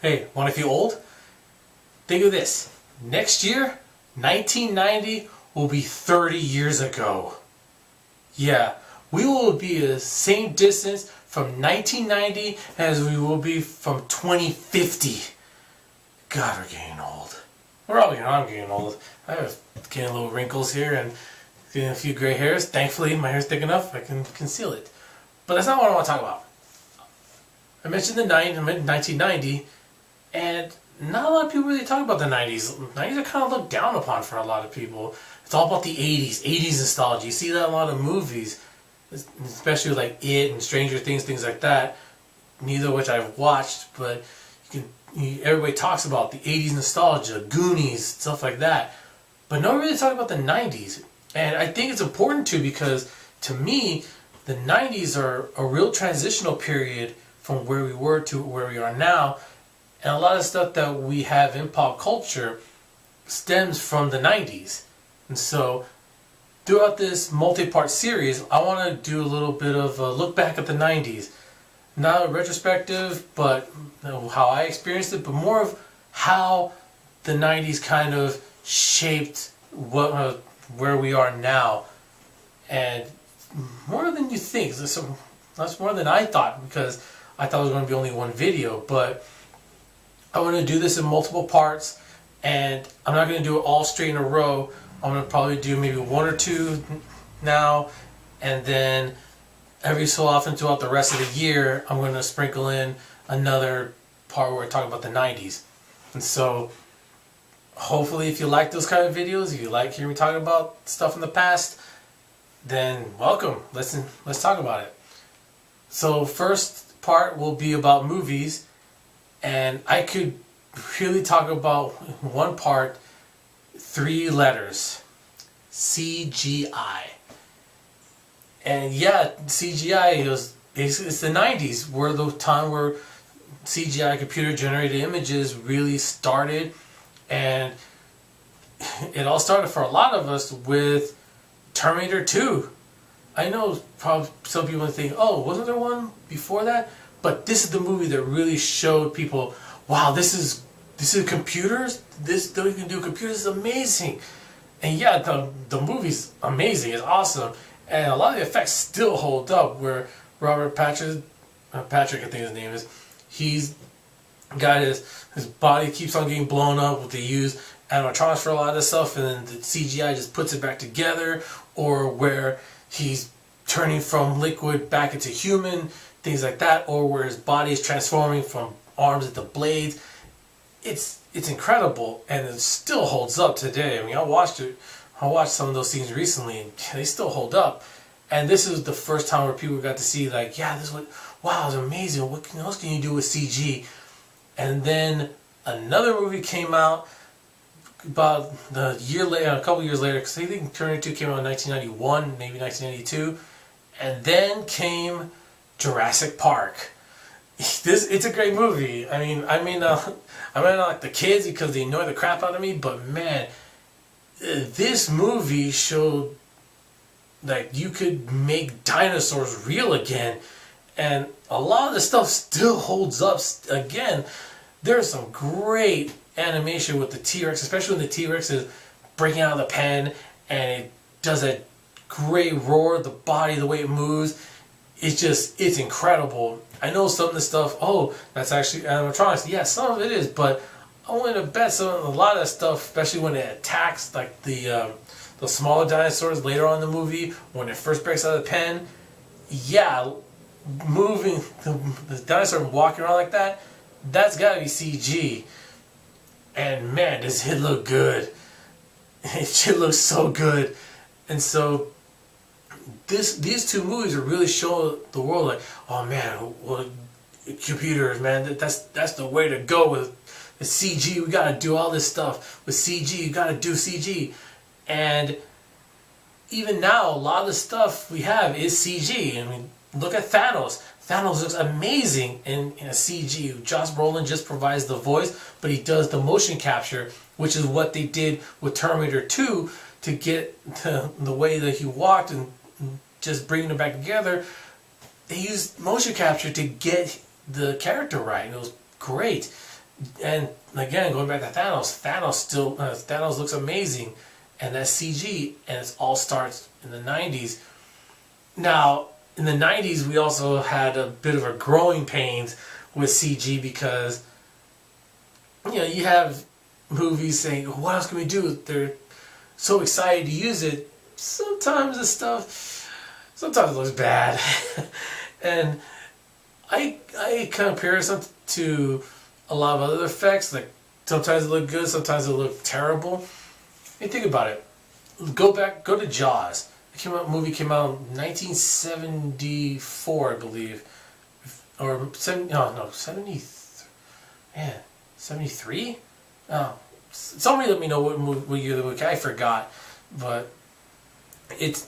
Hey, want to feel old? Think of this. Next year, 1990 will be 30 years ago. Yeah, we will be the same distance from 1990 as we will be from 2050. God, we're getting old. We're all getting old. I'm getting old. I'm getting little wrinkles here and getting a few gray hairs. Thankfully, my hair's thick enough I can conceal it. But that's not what I want to talk about. I mentioned the 1990, and not a lot of people really talk about the 90s. 90s are kind of looked down upon for a lot of people. It's all about the 80s nostalgia. You see that in a lot of movies, especially like It and Stranger Things, things like that. Neither of which I've watched, but everybody talks about the 80s nostalgia, Goonies, stuff like that. But no one really talks about the 90s. And I think it's important to, because to me, the 90s are a real transitional period from where we were to where we are now. And a lot of stuff that we have in pop culture stems from the 90s. And so throughout this multi-part series, I want to do a little bit of a look back at the 90s. Not a retrospective, but how I experienced it, but more of how the 90s kind of shaped where we are now. And more than you think. That's more than I thought, because I thought it was going to be only one video. But I want to do this in multiple parts, and I'm not going to do it all straight in a row. I'm going to probably do maybe one or two now, and then every so often throughout the rest of the year, I'm going to sprinkle in another part where I talk about the 90s. And so hopefully if you like those kind of videos, if you like hearing me talk about stuff in the past, then welcome. Let's talk about it. So first part will be about movies, and I could really talk about one part, 3 letters, CGI. And yeah, CGI it's the 90s, where the time where CGI, computer generated images, really started. And it all started for a lot of us with Terminator 2. I know probably some people think, oh, wasn't there one before that? But this is the movie that really showed people, wow, this is computers? This we can do computers is amazing. And yeah, the movie's amazing, it's awesome. And a lot of the effects still hold up, where Robert Patrick, I think his name is, he's got his body keeps on getting blown up. They use animatronics for a lot of this stuff, and then the CGI just puts it back together, or where he's turning from liquid back into human, things like that, or where his body is transforming from arms into blades. It's incredible, and it still holds up today. I mean, I watched some of those scenes recently, and they still hold up. And this is the first time where people got to see, like, yeah, this is wow, it's amazing. What else can you do with CG? And then another movie came out about a couple years later, because I think Terminator 2 came out in 1991, maybe 1992, and then came Jurassic Park. It's a great movie. I mean, I may not like the kids because they annoy the crap out of me, but man, this movie showed that you could make dinosaurs real again, and a lot of the stuff still holds up. Again, there's some great animation with the T-Rex, especially when the T-Rex is breaking out of the pen and it does that great roar, the body, the way it moves. It's incredible. I know some of the stuff, oh, that's actually animatronics. Yeah, some of it is, but I want to bet a lot of that stuff, especially when it attacks like the smaller dinosaurs later on in the movie, when it first breaks out of the pen, yeah, moving the dinosaur walking around like that, that's got to be CG. And man, does it look good. It should look so good. And so these two movies are really showing the world, like, oh man, well, computers, man, that's the way to go with the CG. We gotta do all this stuff with CG. You gotta do CG. And even now, a lot of the stuff we have is CG. I mean, look at Thanos. Thanos looks amazing in a CG. Josh Brolin just provides the voice, but he does the motion capture, which is what they did with Terminator 2 to get the way that he walked and just bringing it back together. They used motion capture to get the character right, and it was great. And again, going back to Thanos looks amazing, and that's CG, and it all starts in the 90s. Now, in the 90s, we also had a bit of a growing pains with CG because, you have movies saying, what else can we do? They're so excited to use it. Sometimes it looks bad. And I compare it to a lot of other effects. Like, sometimes it look good, sometimes it look terrible. Hey, think about it. Go to Jaws. Movie came out in 1974, I believe, or 73. Oh, somebody let me know what year the movie. I forgot, but it's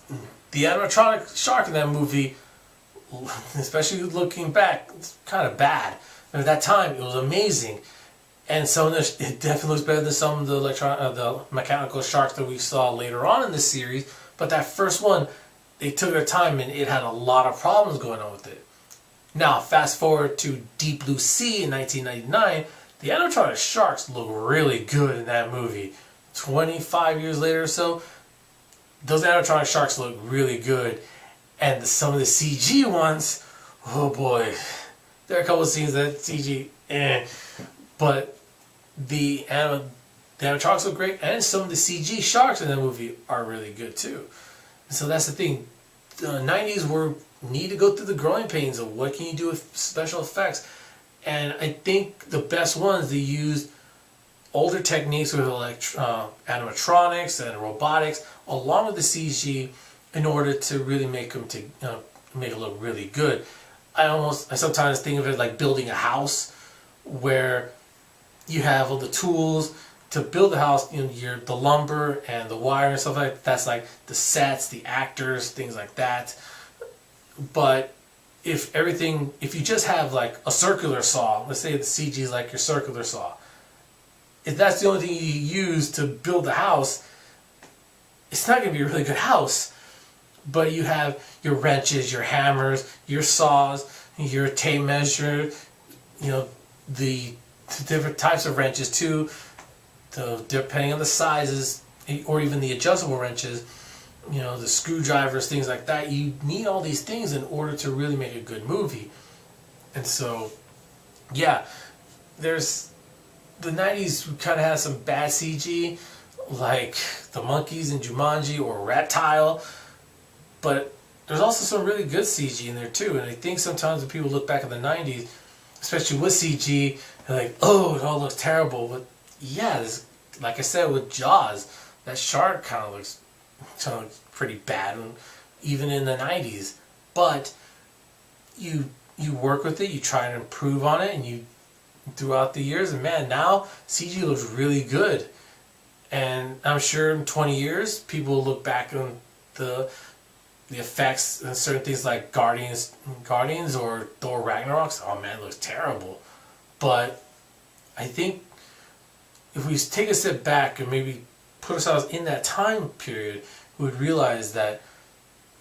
the animatronic shark in that movie. Especially looking back, it's kind of bad. But at that time, it was amazing, and it definitely looks better than some of the mechanical sharks that we saw later on in the series. But that first one, they took their time and it had a lot of problems going on with it. Now, fast forward to Deep Blue Sea in 1999, the animatronic sharks look really good in that movie. 25 years later or so, those animatronic sharks look really good. And some of the CG ones, oh boy, there are a couple of scenes that CG, but the animatronics look great, and some of the CG sharks in that movie are really good too. And so that's the thing. The 90s need to go through the growing pains of what can you do with special effects. And I think the best ones, they used older techniques with animatronics and robotics along with the CG in order to really make them make it look really good. I sometimes think of it like building a house where you have all the tools to build the house, the lumber and the wire and stuff like that. That's like the sets, the actors, things like that. But if you just have like a circular saw, let's say the CG is like your circular saw, if that's the only thing you use to build the house, it's not going to be a really good house. But you have your wrenches, your hammers, your saws, your tape measure, the different types of wrenches too, depending on the sizes, or even the adjustable wrenches, the screwdrivers, things like that. You need all these things in order to really make a good movie. And so, yeah, there's the 90s kind of has some bad CG, like the monkeys in Jumanji or Reptile, but there's also some really good CG in there too. And I think sometimes when people look back at the 90s, especially with CG, they're like, oh, it all looks terrible. But yeah, like I said with Jaws, that shark kind of looks pretty bad, even in the 90s. But you work with it, you try and improve on it, and you throughout the years, and man, now CG looks really good. And I'm sure in 20 years, people will look back on the effects and certain things like Guardians or Thor Ragnarok. Oh man, it looks terrible. But I think if we take a step back and maybe put ourselves in that time period, we would realize that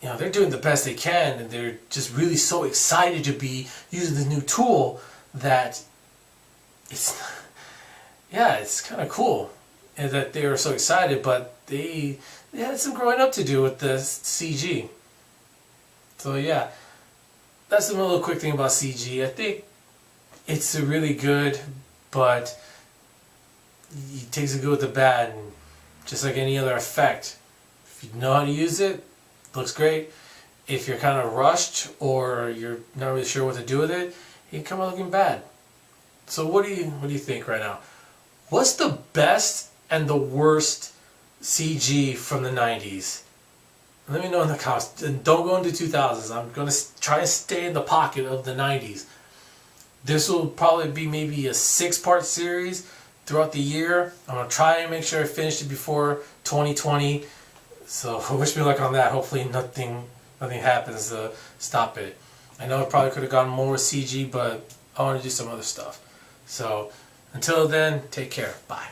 they're doing the best they can, and they're just really so excited to be using this new tool that it's kind of cool, and that they were so excited. But they had some growing up to do with the CG. So yeah, that's a little quick thing about CG. I think it's really good, but it takes the good with the bad, and just like any other effect, if you know how to use it, it looks great. If you're kind of rushed or you're not really sure what to do with it, it can come out looking bad. So what do you think right now? What's the best and the worst CG from the 90s? Let me know in the comments. And don't go into 2000s. I'm going to try to stay in the pocket of the 90s. This will probably be maybe a 6-part series throughout the year. I'm going to try and make sure I finish it before 2020. So wish me luck on that. Hopefully nothing happens to stop it. I know I probably could have gone more with CG, but I want to do some other stuff. So until then, take care. Bye.